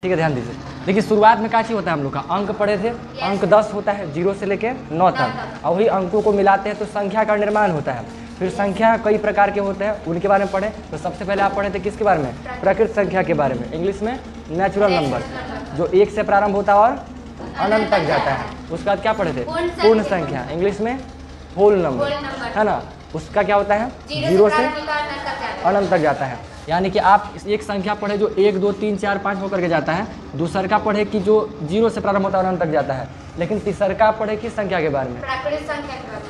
ठीक है, ध्यान दीजिए। देखिए शुरुआत में क्या चीज़ होता है, हम लोग का अंक पढ़े थे, अंक 10 होता है 0 से लेके 9 तक, और वही अंकों को मिलाते हैं तो संख्या का निर्माण होता है। फिर संख्या कई प्रकार के होते हैं, उनके बारे में पढ़े। तो सबसे पहले आप पढ़े थे किसके बारे में, प्राकृत संख्या के बारे में, इंग्लिश में नेचुरल नंबर, जो 1 से प्रारंभ होता है और अनंत तक जाता है। उसके बाद क्या पढ़े थे, पूर्ण संख्या, इंग्लिश में होल नंबर, है ना। उसका क्या होता है, 0 से अनंत तक जाता है। यानी कि आप एक संख्या पढ़े जो 1 2 3 4 5 होकर के जाता है, दूसर का पढ़े कि जो 0 से प्रारंभ होता है और अनंत तक जाता है, लेकिन तीसर का पढ़े किस संख्या के बारे में, प्राकृत संख्या के बारे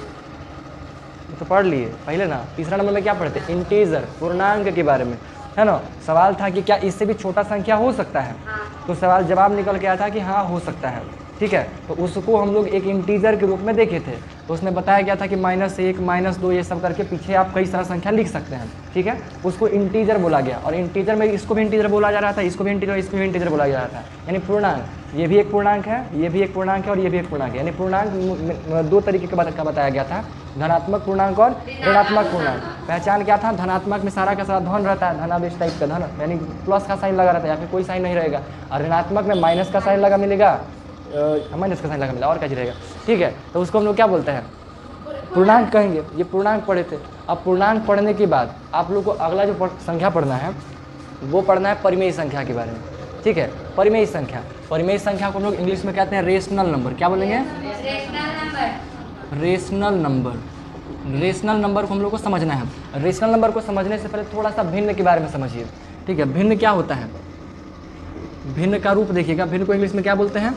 में तो पढ़ लिए पहले ना। तीसरा नंबर में क्या पढ़े थे, इंटीजर, पूर्णांक के बारे में, है ना। सवाल था कि क्या इससे भी छोटा संख्या हो सकता है, तो सवाल जवाब निकल के आया था कि हाँ हो सकता है। ठीक है, तो उसको हम लोग एक इंटीजर के रूप में देखे थे, तो उसमें बताया गया था कि -1 -2 ये सब करके पीछे आप कई सारा संख्या लिख सकते हैं। ठीक है, उसको इंटीजर बोला गया, और इंटीजर में इसको भी इंटीजर बोला जा रहा था, इसको भी इंटीजर, इसको भी इंटीजर बोला जा रहा था, यानी पूर्णांक। ये भी एक पूर्णांक है, ये भी एक पूर्णांक है, और ये भी एक पूर्णांक है। यानी पूर्णांक दो तरीके का बताया गया था, धनात्मक पूर्णांक और ऋणात्मक पूर्णांक। पहचान क्या था, धनात्मक में सारा का सारा धन रहता है, धनावेश टाइप का धन, यानी प्लस का साइन लगा रहता है, या फिर कोई साइन नहीं रहेगा। और ऋणात्मक में माइनस का साइन लगा मिलेगा, माइनस का साइन लगा मिला, और क्या रहेगा। ठीक है, तो उसको हम लोग क्या बोलते हैं, पूर्णांक कहेंगे। ये पूर्णांक पढ़े थे। अब पूर्णांक पढ़ने के बाद आप लोग को अगला जो संख्या पढ़ना है वो पढ़ना है परिमेय संख्या के बारे में। ठीक है, परिमेय संख्या, परिमेय संख्या को हम लोग इंग्लिश में कहते हैं रेशनल नंबर। क्या बोलेंगे, रेशनल नंबर। रेशनल नंबर को हम लोग को समझना है। रेशनल नंबर को समझने से पहले थोड़ा सा भिन्न के बारे में समझिए। ठीक है, भिन्न क्या होता है, भिन्न का रूप देखिएगा। भिन्न को इंग्लिश में क्या बोलते हैं,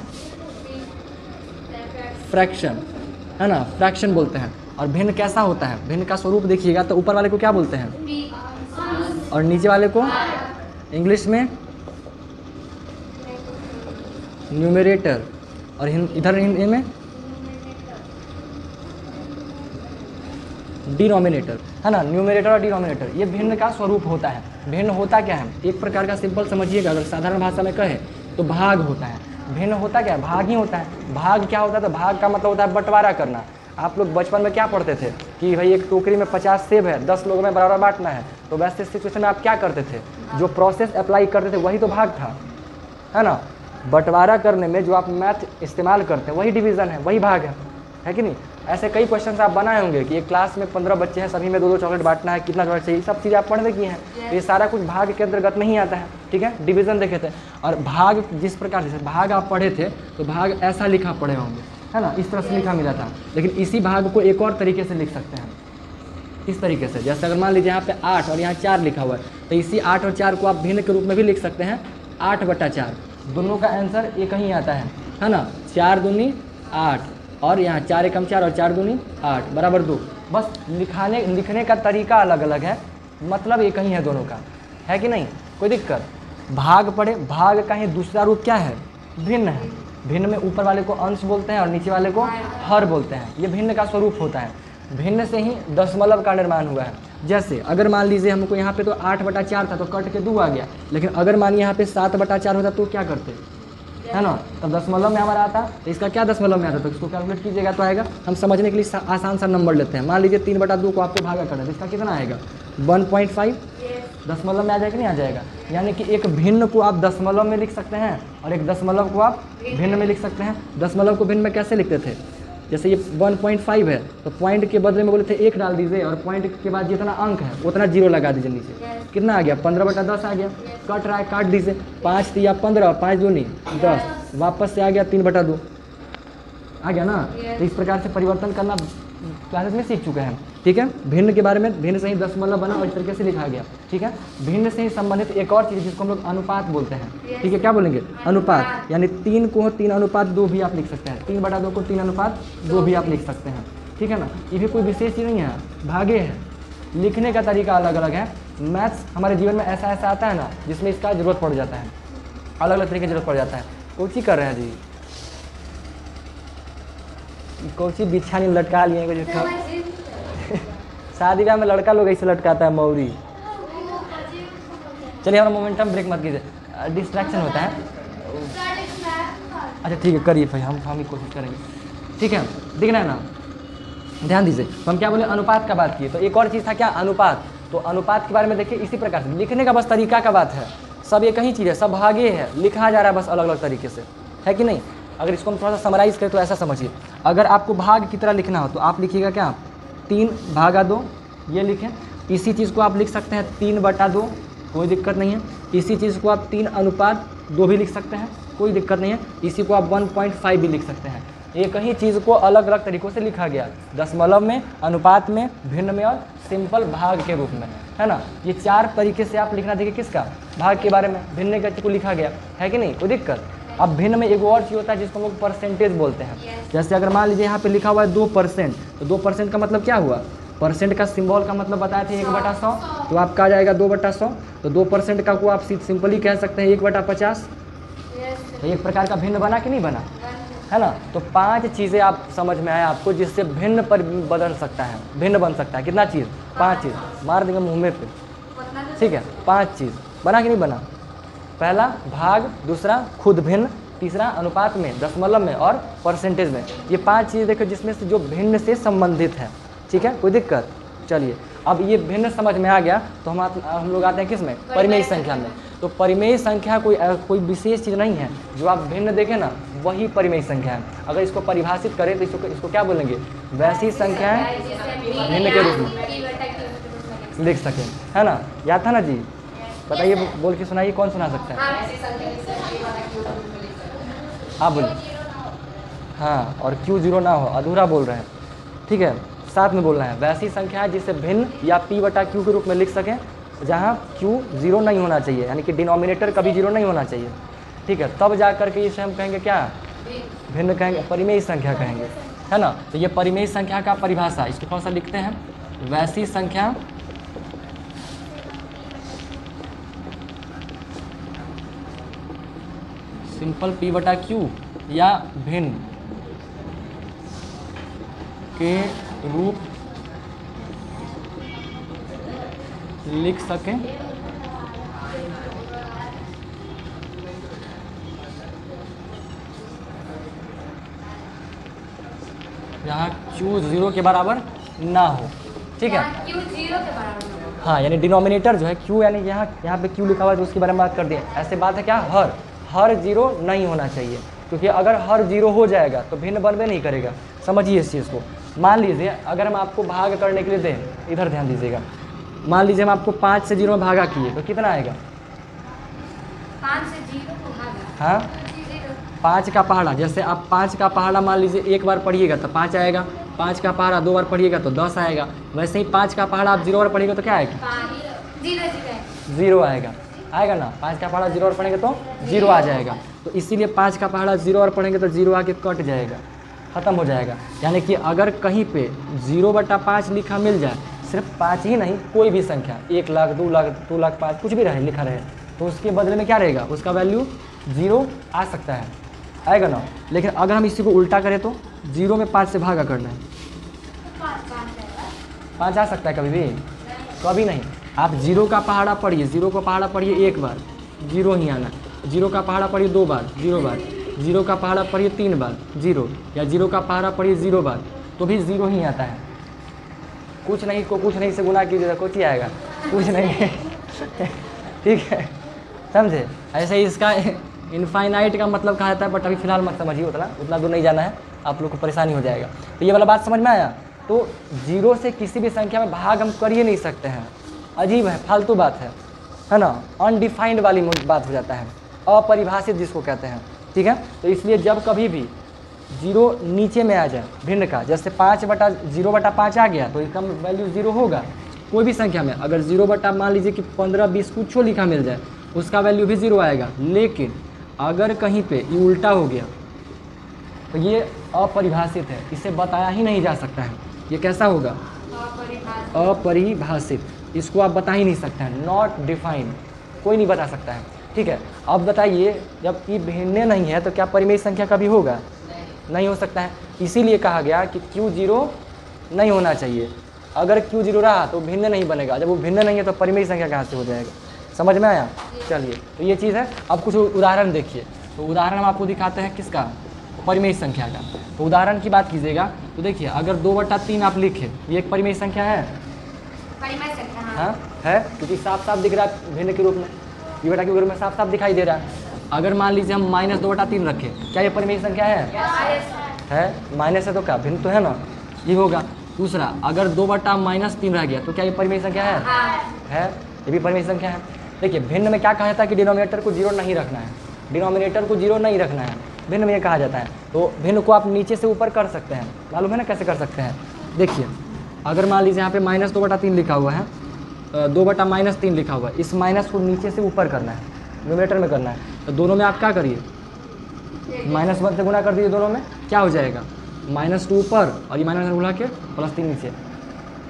फ्रैक्शन, है ना, फ्रैक्शन बोलते हैं। और भिन्न कैसा होता है, भिन्न का स्वरूप देखिएगा तो ऊपर वाले को क्या बोलते हैं, और नीचे वाले को इंग्लिश में न्यूमरेटर, और इधर हिंदी में डिनोमिनेटर, है ना। न्यूमरेटर और डिनोमिनेटर ये भिन्न का स्वरूप होता है। भिन्न होता क्या है, एक प्रकार का सिंपल समझिएगा, अगर साधारण भाषा में कहे तो भाग होता है। भिन्न होता क्या है, भाग ही होता है। भाग क्या होता है, तो भाग का मतलब होता है बंटवारा करना। आप लोग बचपन में क्या पढ़ते थे कि भाई एक टोकरी में 50 सेब है, 10 लोगों में बराबर बांटना है, तो वैसे सिचुएशन में आप क्या करते थे, जो प्रोसेस अप्लाई करते थे वही तो भाग था, है ना। बंटवारा करने में जो आप मैथ इस्तेमाल करते हैं वही डिवीज़न है, वही भाग है कि नहीं। ऐसे कई क्वेश्चन आप बनाए होंगे कि एक क्लास में 15 बच्चे हैं, सभी में 2-2 चॉकलेट बांटना है, कितना चॉकलेट चाहिए, सब चीज़ आप पढ़ने की हैं। ये सारा कुछ भाग के अंतर्गत नहीं आता है। ठीक है, डिवीज़न देखे थे। और भाग जिस प्रकार से भाग आप पढ़े थे, तो भाग ऐसा लिखा पढ़े होंगे, है ना, इस तरह से लिखा मिला था। लेकिन इसी भाग को एक और तरीके से लिख सकते हैं, इस तरीके से। जैसे अगर मान लीजिए यहाँ पे 8 और यहाँ 4 लिखा हुआ है, तो इसी 8 और 4 को आप भिन्न के रूप में भी लिख सकते हैं, 8/4। दोनों का आंसर एक ही आता है ना। 4 दूनी 8, और यहाँ 4 एकम 4 और 4 दूनी 8 बराबर 2। बस लिखने का तरीका अलग अलग है, मतलब एक ही है दोनों का, है कि नहीं, कोई दिक्कत। भाग पढ़े, भाग का ही दूसरा रूप क्या है, भिन्न है। भिन्न में ऊपर वाले को अंश बोलते हैं और नीचे वाले को हर बोलते हैं। ये भिन्न का स्वरूप होता है। भिन्न से ही दशमलव का निर्माण हुआ है। जैसे अगर मान लीजिए हमको यहाँ पे तो 8/4 था, तो कट के 2 आ गया। लेकिन अगर मानिए यहाँ पे 7/4 होता तो क्या करते, है ना, तब दशमलव में हमारा आता। तो इसका क्या दशमलव में आता, तो इसको कैलकुलेट कीजिएगा तो आएगा। हम समझने के लिए आसान सा नंबर लेते हैं। मान लीजिए 3/2 को आपको भागा करना है, तो इसका कितना आएगा, 1.5। दशमलव में आ जाएगा, नहीं आ जाएगा। यानी कि एक भिन्न को आप दशमलव में लिख सकते हैं, और एक दशमलव को आप भिन्न में लिख सकते हैं। दशमलव को भिन्न में कैसे लिखते थे, जैसे ये 1.5 है, तो पॉइंट के बदले में बोले थे 1 डाल दीजिए, और पॉइंट के बाद जितना अंक है उतना 0 लगा दीजिए नीचे। कितना आ गया, 15/10 आ गया। कट रहा है, काट दीजिए। 5 3 15, 5 दूनी 10, वापस से आ गया 3/2, आ गया ना। तो इस प्रकार से परिवर्तन करना क्लासेस में सीख चुके हैं। ठीक है, भिन्न के बारे में, भिन्न से ही दशमलव बना और इस तरीके से लिखा गया। ठीक है, भिन्न से ही संबंधित एक और चीज़ जिसको हम लोग अनुपात बोलते हैं। ठीक है, क्या बोलेंगे, अनुपात। यानी 3 को 3:2 भी आप लिख सकते हैं, 3/2 को 3:2 भी आप लिख सकते हैं। ठीक है ना, ये भी कोई विशेष चीज़ नहीं है, भागे है। लिखने का तरीका अलग अलग है। मैथ्स हमारे जीवन में ऐसा ऐसा आता है ना, जिसमें इसका जरूरत पड़ जाता है, अलग अलग तरीके की जरूरत पड़ जाता है। कोची कर रहे हैं जी, कोची बिछानी लटका लिए कुछ शादी ब्याह में लड़का लोग ऐसे लटकाता है मौरी। चलिए हमारा मोमेंटम ब्रेक मत कीजिए, डिस्ट्रैक्शन होता है। अच्छा ठीक है, करिए भाई, हम ही कोशिश करेंगे। ठीक है, दिख रहा है ना, ध्यान दीजिए। तो हम क्या बोले, अनुपात का बात किए। तो एक और चीज़ था क्या, अनुपात। तो अनुपात के बारे में देखिए, इसी प्रकार से लिखने का बस तरीका का बात है, सब एक ही चीज़ है, सब भागे है, लिखा जा रहा है बस अलग अलग तरीके से, है कि नहीं। अगर इसको हम थोड़ा सा समराइज़ करें तो ऐसा समझिए, अगर आपको भाग की तरह लिखना हो तो आप लिखिएगा क्या, 3/2 ये लिखें। इसी चीज़ को आप लिख सकते हैं 3/2, कोई दिक्कत नहीं है। इसी चीज़ को आप 3/2 भी लिख सकते हैं, कोई दिक्कत नहीं है। इसी को आप 1.5 भी लिख सकते हैं। एक ही चीज़ को अलग अलग तरीक़ों से लिखा गया, दशमलव में, अनुपात में, भिन्न में और सिंपल भाग के रूप में, है ना। ये 4 तरीके से आप लिखना, देखिए किसका, भाग के बारे में, भिन्न के को लिखा गया है कि नहीं, कोई दिक्कत। अब भिन्न में एक और चीज़ होता है जिसको हम लोग परसेंटेज बोलते हैं। जैसे अगर मान लीजिए यहाँ पे लिखा हुआ है 2%, तो 2% का मतलब क्या हुआ, परसेंट का सिंबल का मतलब बताए थे 1/100, तो आपका आ जाएगा 2/100। तो 2% का को आप सिंपली कह सकते हैं 1/50। तो एक प्रकार का भिन्न बना कि नहीं बना, है ना। तो 5 चीज़ें आप समझ में आया आपको जिससे भिन्न पर बदल सकता है, भिन्न बन सकता है। कितना चीज़, 5 चीज़, मार देंगे मुँह में पे, ठीक है। 5 चीज़ बना कि नहीं बना, पहला भाग, दूसरा खुद भिन्न, तीसरा अनुपात में, दशमलव में और परसेंटेज में। ये 5 चीज़ें देखो जिसमें से जो भिन्न से संबंधित है, ठीक है, कोई दिक्कत। चलिए अब ये भिन्न समझ में आ गया तो हम लोग आते हैं किस में, परिमेय संख्या में। तो परिमेय संख्या कोई विशेष चीज़ नहीं है, जो आप भिन्न देखें ना वही परिमेय संख्या है। अगर इसको परिभाषित करें तो इसको क्या बोलेंगे, वैसी संख्याएं भिन्न के रूप में लिख सकें, है ना। याद था ना जी, बताइए, बोल के सुनाइए, कौन सुना सकता है, आप बोलिए। हाँ, और Q0 ना हो, अधूरा बोल रहे हैं, ठीक है, साथ में बोलना है। वैसी संख्या है जिसे भिन्न या P/Q के रूप में लिख सकें, जहाँ Q 0 नहीं होना चाहिए, यानी कि डिनोमिनेटर कभी 0 नहीं होना चाहिए, ठीक है। तब जा करके इसे हम कहेंगे क्या, भिन्न कहेंगे, परिमेय संख्या कहेंगे, है ना। तो ये परिमेय संख्या का परिभाषा, इसको कौन सा लिखते हैं, वैसी संख्या सिंपल P/Q या भिन्न के रूप लिख सकें, जहाँ Q 0 के बराबर ना हो, ठीक है। Q 0 के बराबर ना हो। हाँ, यानी डिनोमिनेटर जो है Q, यानी यहाँ पे Q लिखा हुआ है तो उसके बारे में बात कर दिए। ऐसे बात है क्या, हर 0 नहीं होना चाहिए, क्योंकि अगर हर 0 हो जाएगा तो भिन्न बनबे नहीं करेगा। समझिए इस चीज़ को। मान लीजिए अगर हम आपको भाग करने के लिए दें, इधर ध्यान दीजिएगा, मान लीजिए हम आपको 5 से 0 में भागा किए तो कितना आएगा, 5 से 0 को भागा, हाँ 5 का पहाड़ा। जैसे आप 5 का पहाड़ा मान लीजिए एक बार पढ़िएगा तो 5 आएगा, 5 का पहाड़ा 2 बार पढ़िएगा तो 10 आएगा। वैसे ही 5 का पहाड़ा आप 0 बार पढ़िएगा तो क्या आएगा, 0 आएगा, आएगा ना। 5 का पहाड़ा 0 बार पढ़ेंगे तो 0 आ जाएगा। तो इसीलिए 5 का पहाड़ा 0 बार पढ़ेंगे तो 0 आके कट जाएगा, ख़त्म हो जाएगा। यानी कि अगर कहीं पे 0/5 लिखा मिल जाए, सिर्फ 5 ही नहीं, कोई भी संख्या 1 लाख 2 लाख 2 लाख 5 कुछ भी रहे लिखा रहे, तो उसके बदले में क्या रहेगा, उसका वैल्यू 0 आ सकता है, आएगा ना। लेकिन अगर हम इसी को उल्टा करें तो 0 में 5 से भागा करना है, 5 आ सकता है कभी भी, कभी नहीं। आप 0 का पहाड़ा पढ़िए, 0 का पहाड़ा पढ़िए एक बार, 0 ही आना। 0 का पहाड़ा पढ़िए 2 बार, 0 बार। 0 का पहाड़ा पढ़िए 3 बार, 0। या 0 का पहाड़ा पढ़िए 0 बार, तो भी 0 ही आता है। कुछ नहीं को कुछ नहीं से गुना कीजिएगा, कुछ ही आएगा, कुछ नहीं ठीक है, समझे। ऐसे ही इसका इनफाइनाइट का मतलब कहा जाता है, बट अभी फिलहाल मत समझिए, उतना दूर नहीं जाना है, आप लोग को परेशानी हो जाएगा। तो ये वाला बात समझ में आया। तो 0 से किसी भी संख्या में भाग हम कर ही नहीं सकते हैं, अजीब है, फालतू बात है ना, अनडिफाइंड वाली बात हो जाता है, अपरिभाषित जिसको कहते हैं, ठीक है। तो इसलिए जब कभी भी 0 नीचे में आ जाए भिन्न का, जैसे 0/5 आ गया तो इसका वैल्यू 0 होगा। कोई भी संख्या में अगर 0 मान लीजिए कि 15 20 कुछ लिखा मिल जाए, उसका वैल्यू भी 0 आएगा। लेकिन अगर कहीं पे ये उल्टा हो गया तो ये अपरिभाषित है, इसे बताया ही नहीं जा सकता है। ये कैसा होगा, अपरिभाषित, इसको आप बता ही नहीं सकते हैं, नॉट डिफाइंड, कोई नहीं बता सकता है, ठीक है। अब बताइए जब ये भिन्न नहीं है तो क्या परिमेय संख्या कभी होगा, नहीं हो सकता है। इसीलिए कहा गया कि Q 0 नहीं होना चाहिए। अगर Q 0 रहा तो भिन्न नहीं बनेगा, जब वो भिन्न नहीं है तो परिमेय संख्या कहाँ से हो जाएगा, समझ में आया। चलिए तो ये चीज़ है। अब कुछ उदाहरण देखिए, तो उदाहरण हम आपको दिखाते हैं किसका, परिमेय संख्या का। तो उदाहरण की बात कीजिएगा तो देखिए अगर 2/3 आप लिखे, ये एक परिमेय संख्या है, परिमेय संख्या, हाँ है, क्योंकि साफ साफ दिख रहा है भिन्न के रूप में, यू बटा क्यू के रूप में साफ साफ दिखाई दे रहा है। अगर मान लीजिए हम -2/3 रखें, क्या ये परिमेय संख्या है? माइनस है तो क्या भिन्न तो है ना, ये होगा। दूसरा, अगर 2/-3 रह गया तो क्या ये परिमेय संख्या है? ये भी परिमेय संख्या है। देखिए भिन्न में क्या कहा जाता है कि डिनोमिनेटर को 0 नहीं रखना है, डिनोमिनेटर को 0 नहीं रखना है, भिन्न में ये कहा जाता है। तो भिन्न को आप नीचे से ऊपर कर सकते हैं, मालूम है ना कैसे कर सकते हैं? देखिए अगर मान लीजिए यहाँ पे -2/3 लिखा हुआ है, 2/-3 लिखा हुआ है, इस माइनस को नीचे से ऊपर करना है, डिनोमिनेटर में करना है। तो दोनों में आप क्या करिए, -1 से गुणा कर दीजिए, दोनों में क्या हो जाएगा, -2 ऊपर और ये माइनस गुणा के +3 नीचे,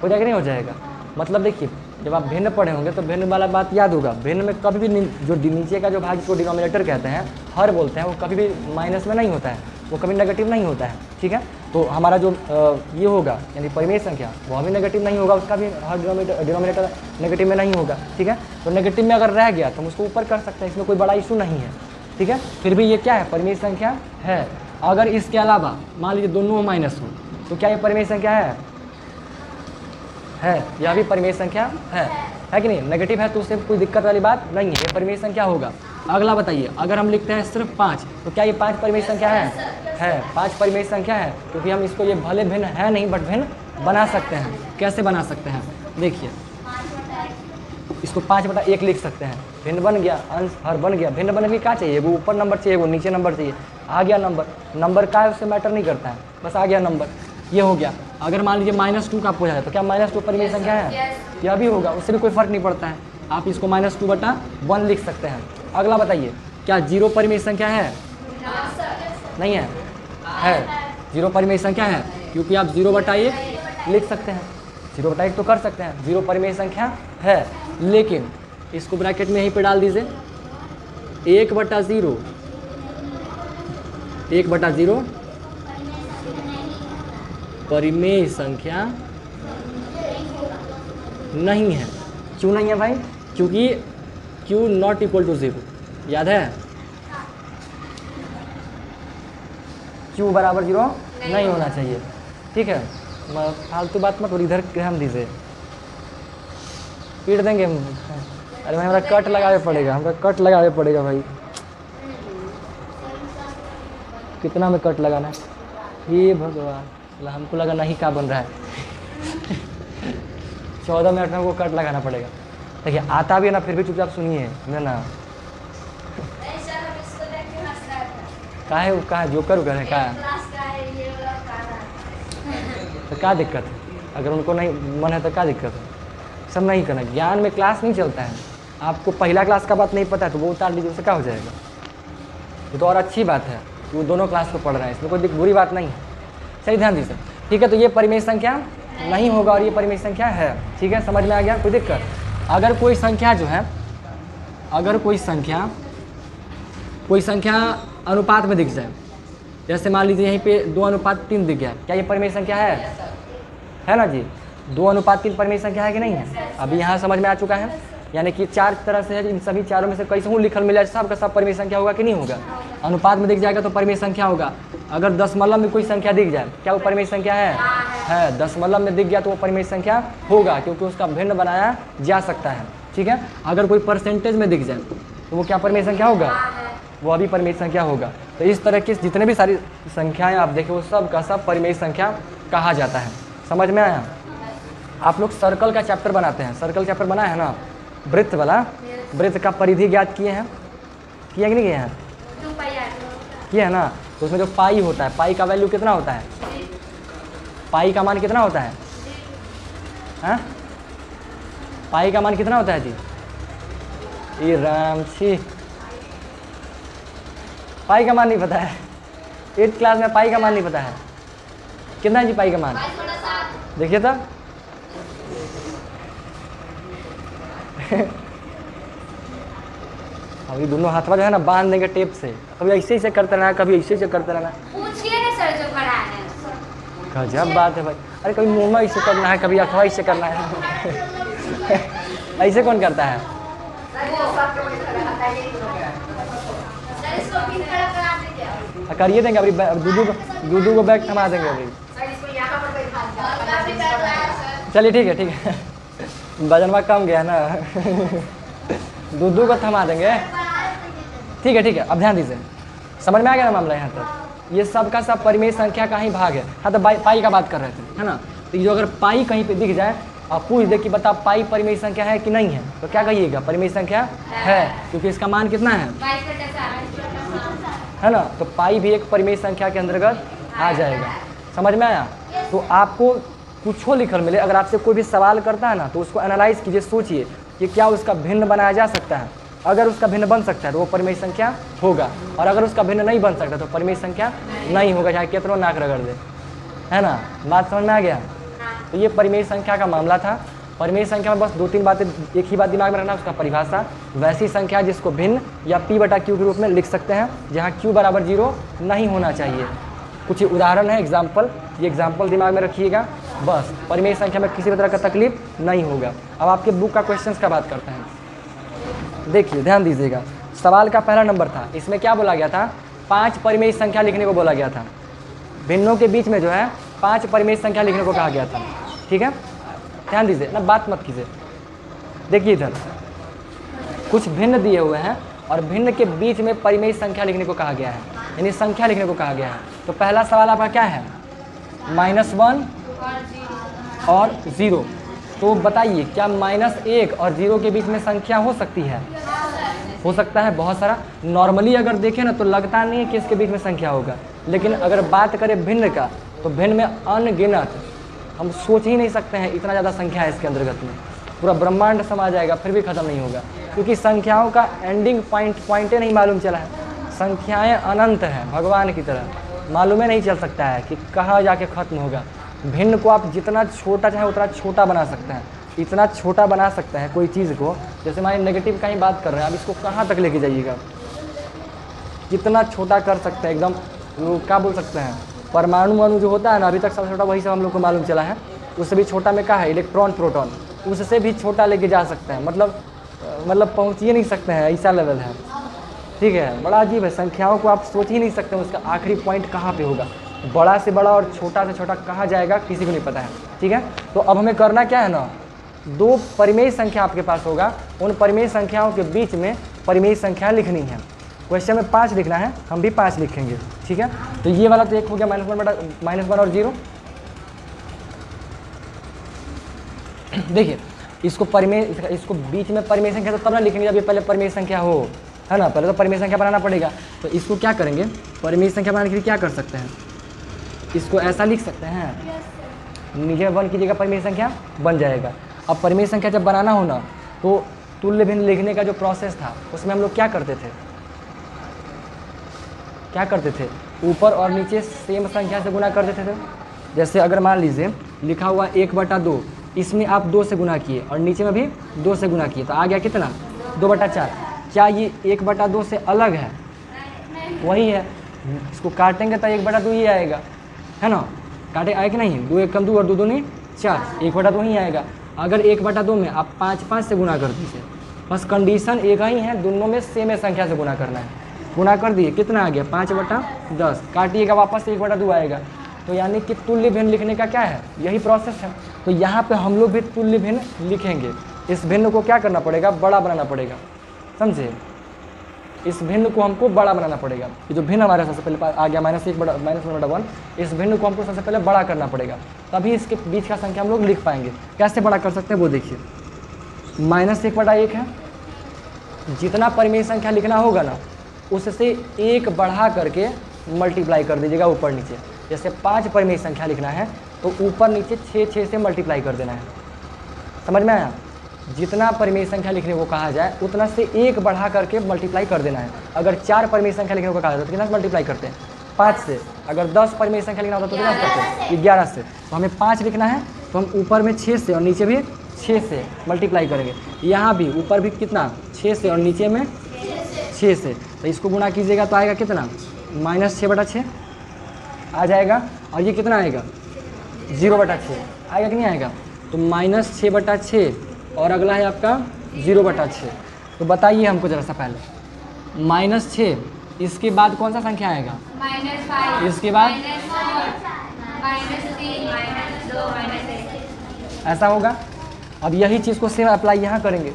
हो जाएगा नहीं हो जाएगा। मतलब देखिए जब आप भिन्न पढ़े होंगे तो भिन्न वाला बात याद होगा। भिन्न में कभी भी जो नीचे का जो भाग को डिनोमिनेटर कहते हैं, हर बोलते हैं, वो कभी भी माइनस में नहीं होता है, वो कभी नेगेटिव नहीं होता है, ठीक है। तो हमारा जो ये होगा यानी परिमेय संख्या वो भी नेगेटिव नहीं होगा, उसका भी हर डिनोमिनेटर नेगेटिव में नहीं होगा, ठीक है। तो नेगेटिव में अगर रह गया तो हम उसको ऊपर कर सकते हैं, इसमें कोई बड़ा इशू नहीं है, ठीक है। फिर भी ये क्या है, परिमेय संख्या है। अगर इसके अलावा मान लीजिए दोनों माइनस हो तो क्या ये परिमेय संख्या है? यह भी परिमेय संख्या है कि नहीं? नेगेटिव है तो उससे कोई दिक्कत वाली बात नहीं है, ये परिमेय संख्या होगा। अगला बताइए, अगर हम लिखते हैं सिर्फ 5 तो क्या ये 5 परिमेय संख्या है? 5 परिमेय संख्या है, क्योंकि हम इसको ये भले भिन्न है नहीं बट भिन्न बना सकते हैं। कैसे बना सकते हैं? देखिए इसको 5/1 लिख सकते हैं, भिन्न बन गया, अंश हर बन गया। भिन्न बनने के लिए क्या चाहिए, वो ऊपर नंबर चाहिए, वो नीचे नंबर चाहिए, आ गया नंबर का है उससे मैटर नहीं करता है, बस आ गया नंबर, ये हो गया। अगर मान लीजिए -2 का आप हो जाए तो क्या -2 परिमेय संख्या है? यह भी होगा, उससे भी कोई फर्क नहीं पड़ता है, आप इसको -2/1 लिख सकते हैं। अगला बताइए, क्या 0 परिमेय संख्या है? नहीं है? 0 परिमेय संख्या है, क्योंकि आप 0/1 लिख सकते हैं, 0/1 तो कर सकते हैं, 0 परिमेय संख्या है। लेकिन इसको ब्रैकेट में यहीं पे डाल दीजिए, 1/0 परिमेय संख्या नहीं है। क्यों नहीं है भाई? क्योंकि Q ≠ 0, याद है? Q = 0 नहीं होना चाहिए, ठीक है। फालतू बात मत और इधर ध्यान दीजिए, पीट देंगे हम। अरे भाई हमारा कट लगावे पड़ेगा, भाई कितना में कट लगाना है, ये भगवान, हमको लगा नहीं क्या बन रहा है। 14 मिनट में हमको कट लगाना पड़ेगा। देखिए आता भी है ना, फिर भी चुपचाप सुनिए ना। कहा जोकर है क्या? तो क्या दिक्कत है? अगर उनको नहीं मन है तो क्या दिक्कत है? सब नहीं करना, ज्ञान में क्लास नहीं चलता है। आपको पहला क्लास का बात नहीं पता है तो वो उतार लीजिए, उससे क्या हो जाएगा? ये तो और अच्छी बात है कि वो दोनों क्लास को पढ़ रहे हैं, इसमें कोई बुरी बात नहीं है। सही ध्यान दीजिए, ठीक है। तो ये परिमेय संख्या नहीं होगा और ये परिमेय संख्या है, ठीक है। समझ में आ गया? कोई दिक्कत? अगर कोई संख्या जो है, अगर कोई संख्या अनुपात में दिख जाए, जैसे मान लीजिए यहीं पे 2:3 दिख गया, क्या ये परिमेय संख्या है ना जी? 2:3 परिमेय संख्या है कि नहीं है? अभी यहाँ समझ में आ चुका है, यानी कि 4 तरह से है, इन सभी चारों में से कैसे हूँ लिखल मिला सब का सब परिमेय संख्या होगा कि नहीं होगा? अनुपात में दिख जाएगा तो परिमेय संख्या होगा। अगर दशमलव में कोई संख्या दिख जाए, क्या वो परिमेय संख्या है? दशमलव में दिख गया तो वो परिमेय संख्या होगा, क्योंकि उसका भिन्न बनाया जा सकता है, ठीक है। अगर कोई परसेंटेज में दिख जाए तो वो क्या परिमेय संख्या होगा? वो भी परिमेय संख्या होगा। तो इस तरह की जितने भी सारी संख्याएं आप देखें वो सब का सब परिमेय संख्या कहा जाता है। समझ में आया? आप लोग सर्कल का चैप्टर बनाते हैं, सर्कल चैप्टर बनाया है ना, वृत्त वाला, वृत्त का परिधि ज्ञात किए हैं, किए कि नहीं किए हैं? किए है ना। तो उसमें जो पाई होता है, पाई का वैल्यू कितना होता है? पाई का मान कितना होता है? हाँ, पाई का मान कितना होता है जी? ये राम छी, पाई का मान नहीं पता है? 8th क्लास में पाई का मान नहीं पता है? कितना है जी पाई का मान? देखिए तो अभी दोनों हाथवा जो है ना बांध देंगे टेप से, कभी ऐसे करते रहना, कभी ऐसे करते रहना। पूछिए ना सर जो पढ़ा है। गजब बात है भाई। अरे कभी मुंह में ऐसे करना है, कभी अथवा ऐसे करना है। ऐसे कौन करता है? करिए देंगे अभी, दूधू को बैग थमा देंगे अभी। चलिए ठीक है, वजनवा कम गया ना। दूधू को थमा देंगे। ठीक है, अब ध्यान दीजिए, समझ में आ गया ना मामला यहाँ तक। ये सब का सब परिमेय संख्या का ही भाग है। हाँ, तो पाई का बात कर रहे थे, है ना। तो ये जो अगर पाई कहीं पे दिख जाए और पूछ दे कि बता पाई परिमेय संख्या है कि नहीं है, तो क्या कहिएगा? परिमेय संख्या है, क्योंकि इसका मान कितना है, है ना। तो पाई भी एक परिमेय संख्या के अंतर्गत आ जाएगा। समझ में आया? तो आपको कुछो लिखल मिले, अगर आपसे कोई भी सवाल करता है ना, तो उसको एनालाइज कीजिए, सोचिए कि क्या उसका भिन्न बनाया जा सकता है। अगर उसका भिन्न बन सकता है तो वो परिमेय संख्या होगा, और अगर उसका भिन्न नहीं बन सकता तो परिमेय संख्या नहीं होगा, चाहे कितना नाक रगड़ दे, है ना। बात समझ में आ गया? तो ये परिमेय संख्या का मामला था। परिमेय संख्या में बस 2-3 बातें, एक ही बात दिमाग में रखना, उसका परिभाषा। वैसी संख्या जिसको भिन्न या p/q के रूप में लिख सकते हैं, जहाँ q बराबर 0 नहीं होना चाहिए। कुछ उदाहरण है, एग्जाम्पल, ये एग्जाम्पल दिमाग में रखिएगा। बस परिमेय संख्या में किसी भी तरह का तकलीफ नहीं होगा। अब आपके बुक का क्वेश्चंस का बात करते हैं। देखिए, ध्यान दीजिएगा, सवाल का पहला नंबर था, इसमें क्या बोला गया था? 5 परिमेय संख्या लिखने को बोला गया था। भिन्नों के बीच में जो है 5 परिमेय संख्या लिखने को कहा गया था। ठीक है, ध्यान दीजिए ना, बात मत कीजिए। देखिए इधर कुछ भिन्न दिए हुए हैं और भिन्न के बीच में परिमेय संख्या लिखने को कहा गया है, यानी संख्या लिखने को कहा गया है। तो पहला सवाल आपका क्या है? -1 और 0। तो बताइए, क्या -1 और 0 के बीच में संख्या हो सकती है? हो सकता है, बहुत सारा। नॉर्मली अगर देखें ना तो लगता नहीं है कि इसके बीच में संख्या होगा, लेकिन अगर बात करें भिन्न का, तो भिन्न में अनगिनत, हम सोच ही नहीं सकते हैं, इतना ज़्यादा संख्या है इसके अंतर्गत में। पूरा ब्रह्मांड समा जाएगा, फिर भी ख़त्म नहीं होगा, क्योंकि संख्याओं का एंडिंग पॉइंटे नहीं मालूम चला है। संख्याएँ अनंत हैं, भगवान की तरह, मालूम ही नहीं चल सकता है कि कहाँ जाके ख़त्म होगा। भिन्न को आप जितना छोटा चाहे उतना छोटा बना सकते हैं, इतना छोटा बना सकते हैं कोई चीज़ को। जैसे हमारे नेगेटिव का ही बात कर रहे हैं, आप इसको कहाँ तक लेके जाइएगा, कितना छोटा कर सकते हैं एकदम। वो क्या बोल सकते हैं, परमाणु अणु जो होता है ना, अभी तक सबसे छोटा वही सब हम लोग को मालूम चला है। उससे भी छोटा में क्या है, इलेक्ट्रॉन, प्रोटॉन, उससे भी छोटा लेके जा सकते हैं। मतलब पहुँच ही नहीं सकते हैं, ऐसा लेवल है। ठीक है, बड़ा अजीब है। संख्याओं को आप सोच ही नहीं सकते उसका आखिरी पॉइंट कहाँ पे होगा। बड़ा से बड़ा और छोटा से छोटा कहाँ जाएगा, किसी को नहीं पता है। ठीक है, तो अब हमें करना क्या है ना, 2 परिमेय संख्या आपके पास होगा, उन परिमेय संख्याओं के बीच में परिमेय संख्या लिखनी है। क्वेश्चन में 5 लिखना है, हम भी 5 लिखेंगे। ठीक है, तो ये वाला तो एक हो गया -1 और 0। देखिए, इसको बीच में परिमेय संख्या तो तब ना लिखेंगे जब ये पहले परिमेय संख्या हो, है ना। पहले तो परिमेय संख्या बनाना पड़ेगा। तो इसको क्या करेंगे, परिमेय संख्या बनाने के लिए क्या कर सकते हैं, इसको ऐसा लिख सकते हैं, नीचे 1 की जगह परिमेय संख्या बन जाएगा। अब परिमेय संख्या जब बनाना हो ना, तो तुल्य भिन्न लिखने का जो प्रोसेस था, उसमें हम लोग क्या करते थे, ऊपर और नीचे सेम संख्या से गुना कर देते थे। जैसे अगर मान लीजिए लिखा हुआ 1/2, इसमें आप 2 से गुना किए और नीचे में भी 2 से गुना किए, तो आ गया कितना, 2/4। क्या ये 1/2 से अलग है? वही है। इसको काटेंगे तो 1/2 ही आएगा, है ना। काटे आए कि नहीं, 2 1 कम 2 और 2 दूनी 4, 1/2 ही आएगा। अगर 1/2 में आप 5 से गुना कर दीजिए, बस कंडीशन एक ही है, दोनों में सेम संख्या से गुना करना है। गुना कर दिए, कितना आ गया, 5/10। काटिएगा वापस 1/2 आएगा। तो यानी कि तुल्य भिन्न लिखने का क्या है, यही प्रोसेस है। तो यहाँ पे हम लोग भी तुल्य भिन्न लिखेंगे। इस भिन्न को क्या करना पड़ेगा, बड़ा बनाना पड़ेगा, समझे। इस भिन्न को हमको बड़ा बनाना पड़ेगा। ये जो भिन्न हमारे सबसे पहले आ गया -1/1, इस भिन्न को हमको सबसे पहले बड़ा करना पड़ेगा, तभी इसके बीच का संख्या हम लोग लिख पाएंगे। कैसे बड़ा कर सकते हैं वो देखिए, -1/1 है, जितना परिमेय संख्या लिखना होगा ना, उससे 1 बढ़ा करके मल्टीप्लाई कर दीजिएगा ऊपर नीचे। जैसे 5 परिमेय संख्या लिखना है तो ऊपर नीचे 6 से मल्टीप्लाई कर देना है। समझ में आया? जितना परिमेय संख्या लिखने को कहा जाए उतना से 1 बढ़ा करके मल्टीप्लाई कर देना है। अगर 4 परिमेय संख्या लिखने को कहा जाए तो कितना से मल्टीप्लाई करते हैं, 5 से। अगर 10 परिमेय संख्या लिखना होता तो कितना करते हैं, 11 से। तो हमें 5 लिखना है तो हम ऊपर में 6 से और नीचे भी 6 से मल्टीप्लाई करेंगे। यहाँ भी ऊपर भी कितना, 6 से और नीचे में 6 से। तो इसको गुना कीजिएगा तो आएगा कितना, -6/6 आ जाएगा। और ये कितना आएगा, 0/6 आएगा कि नहीं आएगा। तो -6/6 और अगला है आपका 0/6। तो बताइए हमको जरा सा पहले, -6, इसके बाद कौन सा संख्या आएगा, -5, इसके बाद -4, -3, -2, -1। ऐसा होगा। अब यही चीज़ को सेम अप्लाई यहाँ करेंगे।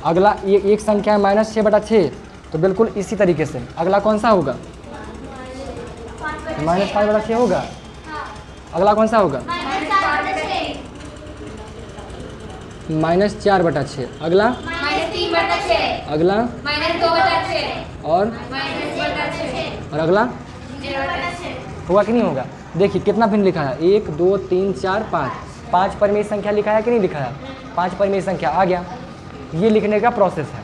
अगला ये एक संख्या है -6/6, तो बिल्कुल इसी तरीके से अगला कौन सा होगा? -5/6 होगा। अगला कौन सा होगा? -4/6। अगला अगला और अगला होगा कि नहीं होगा? देखिए कितना भिन्न लिखा है, 1 2 3 4 5, 5 परिमेय संख्या लिखा है कि नहीं लिखा है? 5 परिमेय संख्या आ गया। ये लिखने का प्रोसेस है,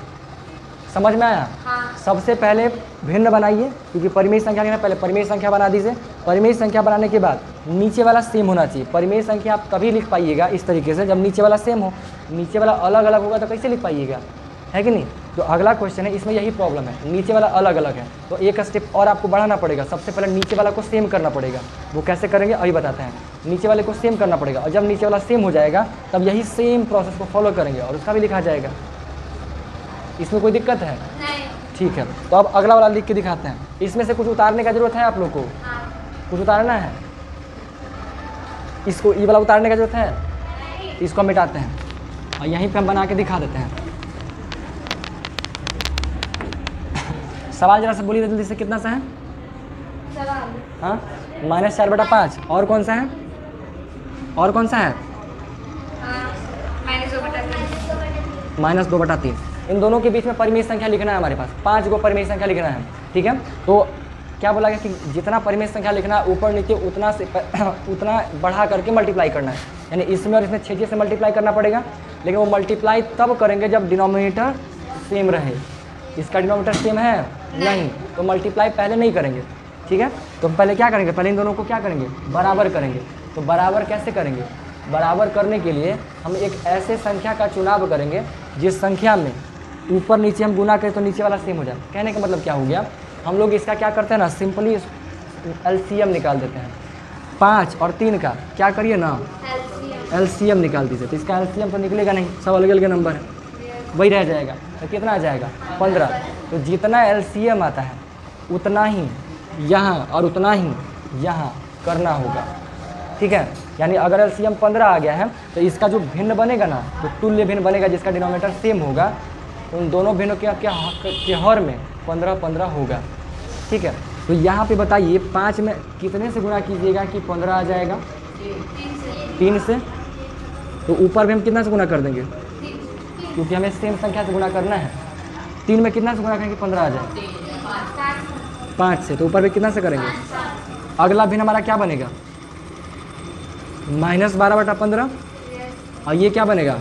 समझ में आया? हाँ। सबसे पहले भिन्न बनाइए, क्योंकि परिमेय संख्या लिखना, पहले परिमेय संख्या बना दीजिए। परिमेय संख्या बनाने के बाद नीचे वाला सेम होना चाहिए। परिमेय संख्या आप तभी लिख पाइएगा इस तरीके से जब नीचे वाला सेम हो। नीचे वाला अलग अलग होगा तो कैसे लिख पाइएगा, है कि नहीं? तो अगला क्वेश्चन है, इसमें यही प्रॉब्लम है, नीचे वाला अलग अलग है। तो एक स्टेप और आपको बढ़ाना पड़ेगा। सबसे पहले नीचे वाला को सेम करना पड़ेगा। वो कैसे करेंगे अभी बताते हैं। नीचे वाले को सेम करना पड़ेगा, और जब नीचे वाला सेम हो जाएगा तब यही सेम प्रोसेस को फॉलो करेंगे और उसका भी लिखा जाएगा। इसमें कोई दिक्कत है? ठीक है, तो अब अगला वाला लिख के दिखाते हैं। इसमें से कुछ उतारने का जरूरत है आप लोग को? कुछ उतारना है? इसको ये वाला उतारने का जरूरत है? इसको हम मिटाते हैं और यहीं पे हम बना के दिखा देते हैं। सवाल जरा से बोलिए जल्दी से, कितना सा है? हाँ, -4/5। और कौन सा है? और कौन सा है? -2/3। इन दोनों के बीच में परिमेय संख्या लिखना है हमारे पास। 5 गो परिमेय संख्या लिखना है, ठीक है? तो क्या बोला गया कि जितना परिमेय संख्या लिखना है ऊपर नीचे उतना से उतना बढ़ा करके मल्टीप्लाई करना है। यानी इसमें और इसमें 6 से मल्टीप्लाई करना पड़ेगा, लेकिन वो मल्टीप्लाई तब करेंगे जब डिनोमिनेटर सेम रहे। इसका डिनोमिनेटर सेम है नहीं, तो मल्टीप्लाई पहले नहीं करेंगे, ठीक है? तो पहले क्या करेंगे? पहले इन दोनों को क्या करेंगे? बराबर करेंगे। तो बराबर कैसे करेंगे? बराबर करने के लिए हम एक ऐसे संख्या का चुनाव करेंगे जिस संख्या में ऊपर नीचे हम गुना करें तो नीचे वाला सेम हो जाए। कहने का मतलब क्या हो गया, हम लोग इसका क्या करते हैं ना, सिंपली एलसीएम निकाल देते हैं। 5 और 3 का क्या करिए ना, एलसीएम निकाल दीजिए। तो इसका एलसीएम तो निकलेगा नहीं, सब अलग अलग नंबर है, वही रह जाएगा। तो कितना आ जाएगा? 15। तो जितना एलसीएम आता है उतना ही यहाँ और उतना ही यहाँ करना होगा, ठीक है? यानी अगर एलसीएम 15 आ गया है तो इसका जो भिन्न बनेगा ना, तो तुल्य भिन्न बनेगा जिसका डिनोमिनेटर सेम होगा। उन दोनों भिन्नों के हर में 15-15 होगा, ठीक है? तो यहाँ पे बताइए 5 में कितने से गुणा कीजिएगा कि 15 आ जाएगा? 3 से। तो ऊपर भी हम कितना से गुणा कर देंगे, क्योंकि हमें सेम संख्या से गुणा करना है। 3 में कितना से गुणा करेंगे 15 आ जाए? 5 से। तो ऊपर भी कितना से करेंगे? अगला भिन्न हमारा क्या बनेगा? -12/15। और ये क्या बनेगा?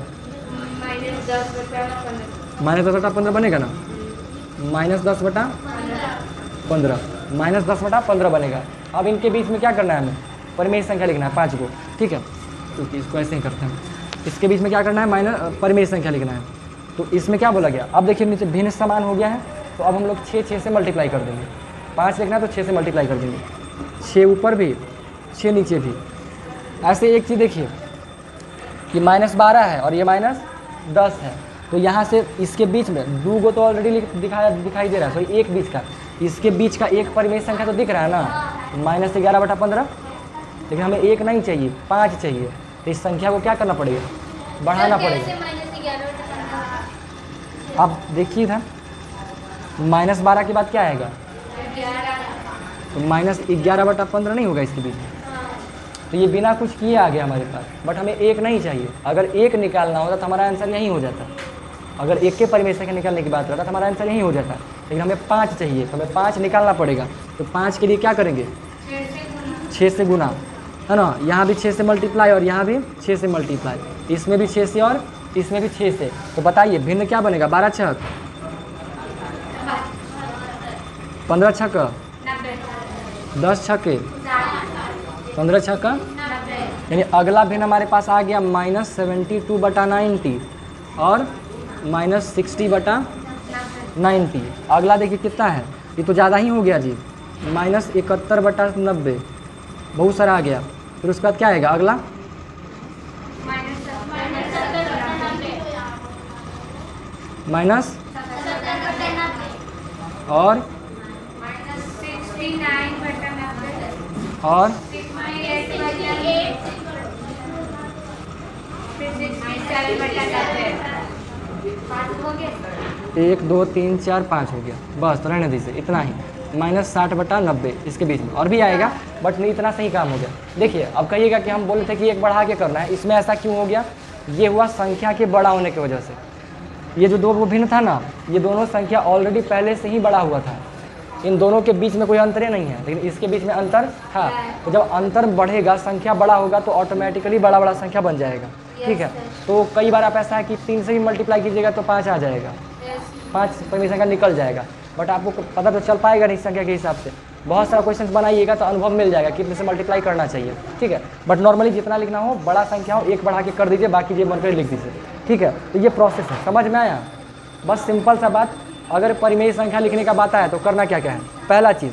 -10/15 बनेगा ना, -10/15 -10/15 बनेगा। अब इनके बीच में क्या करना है हमें? परिमेय संख्या लिखना है 5 को, ठीक है? क्योंकि इसको ऐसे ही करते हैं। इसके बीच में क्या करना है? परिमेय संख्या लिखना है। तो इसमें क्या बोला गया? अब देखिए नीचे भिन्न समान हो गया है, तो अब हम लोग 6 से मल्टीप्लाई कर देंगे। 5 लिखना है तो 6 से मल्टीप्लाई कर देंगे। 6 ऊपर भी 6 नीचे भी। ऐसे एक चीज़ देखिए कि -12 है और ये -10 है, तो यहाँ से इसके बीच में 2 गो तो ऑलरेडी दिखाई दे रहा है, सॉरी एक बीच का, इसके बीच का एक परिमेय संख्या तो दिख रहा है ना, -11/15। लेकिन हमें 1 नहीं चाहिए, 5 चाहिए। तो इस संख्या को क्या करना पड़ेगा? बढ़ाना पड़ेगा। अब देखिए था -12 के बाद क्या आएगा? तो -11/15 नहीं होगा इसके बीच में। तो ये बिना कुछ किए आ गया हमारे पास, बट हमें 1 नहीं चाहिए। अगर 1 निकालना होता तो हमारा आंसर यही हो जाता। अगर 1 के परिमेय संख्या निकालने की बात रहता तो हमारा आंसर यही हो जाता, लेकिन हमें 5 चाहिए, तो हमें 5 निकालना पड़ेगा। तो 5 के लिए क्या करेंगे? 6 से गुना, है ना? यहाँ भी 6 से मल्टीप्लाई और यहाँ भी 6 से मल्टीप्लाई, इसमें भी 6 से और इसमें भी 6 से। तो बताइए भिन्न क्या बनेगा? 12 छक 15 छक 10 छक्के 15 छक्का, यानी अगला भिन्न हमारे पास आ गया -72/90 और -60/90। अगला देखिए कितना है, ये तो ज़्यादा ही हो गया जी, -71/90, बहुत सारा आ गया। फिर उसके बाद क्या आएगा अगला? माइनस और 5 हो गए। 1 2 3 4 5 हो गया, बस रहने दीजिए इतना ही। -60/90 इसके बीच में और भी आएगा, बट नहीं इतना सही काम हो गया। देखिए अब कहिएगा कि हम बोले थे कि 1 बढ़ा के करना है, इसमें ऐसा क्यों हो गया? ये हुआ संख्या के बड़ा होने की वजह से। ये जो दो भिन्न था ना, ये दोनों संख्या ऑलरेडी पहले से ही बड़ा हुआ था, इन दोनों के बीच में कोई अंतर नहीं है, लेकिन इसके बीच में अंतर था। तो जब अंतर बढ़ेगा, संख्या बड़ा होगा, तो ऑटोमेटिकली बड़ा बड़ा संख्या बन जाएगा। ठीक है, तो कई बार आप ऐसा है कि 3 से भी मल्टीप्लाई कीजिएगा तो 5 आ जाएगा, 5 परिमेय संख्या निकल जाएगा, बट आपको पता तो चल पाएगा नहीं संख्या के हिसाब से। बहुत सारा क्वेश्चन बनाइएगा तो अनुभव मिल जाएगा कितने से मल्टीप्लाई करना चाहिए। ठीक है, बट नॉर्मली जितना लिखना हो, बड़ा संख्या हो 1 बढ़ा के कर दीजिए, बाकी जो बनकर लिख दीजिए। ठीक है, तो ये प्रोसेस है, समझ में आया? बस सिंपल सा बात। अगर परिमेय संख्या लिखने का बात आया तो करना क्या क्या है? पहला चीज़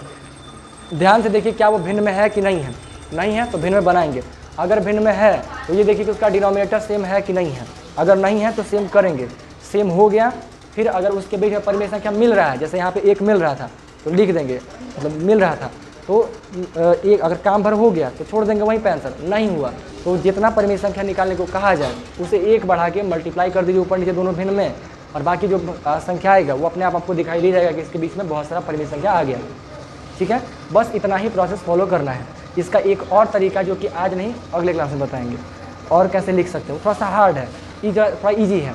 ध्यान से देखिए, क्या वो भिन्न में है कि नहीं है। नहीं है तो भिन्न में बनाएंगे। अगर भिन्न में है तो ये देखिए कि उसका डिनोमिनेटर सेम है कि नहीं है। अगर नहीं है तो सेम करेंगे, सेम हो गया। फिर अगर उसके बीच में परिमेय संख्या मिल रहा है, जैसे यहाँ पे 1 मिल रहा था तो लिख देंगे, मतलब मिल रहा था तो 1 अगर काम भर हो गया तो छोड़ देंगे वहीं पे आंसर। नहीं हुआ तो जितना परिमेय संख्या निकालने को कहा जाए उसे 1 बढ़ा के मल्टीप्लाई कर दीजिए ऊपर नीचे दोनों भिन्न में, और बाकी जो संख्या आएगा वो अपने आप आपको दिखाई दे जाएगा कि इसके बीच में बहुत सारा परिमेय संख्या आ गया। ठीक है, बस इतना ही प्रोसेस फॉलो करना है। इसका एक और तरीका जो कि आज नहीं अगले क्लास में बताएंगे, और कैसे लिख सकते हो, थोड़ा सा हार्ड है, थोड़ा ईजी है,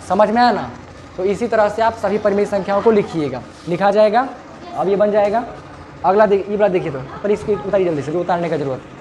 समझ में आया ना? तो इसी तरह से आप सभी परिमेय संख्याओं को लिखिएगा, लिखा जाएगा। अब ये बन जाएगा। अगला ये वाला देखिए, तो पर इसकी उतारिए जल्दी से, जो उतारने का जरूरत है।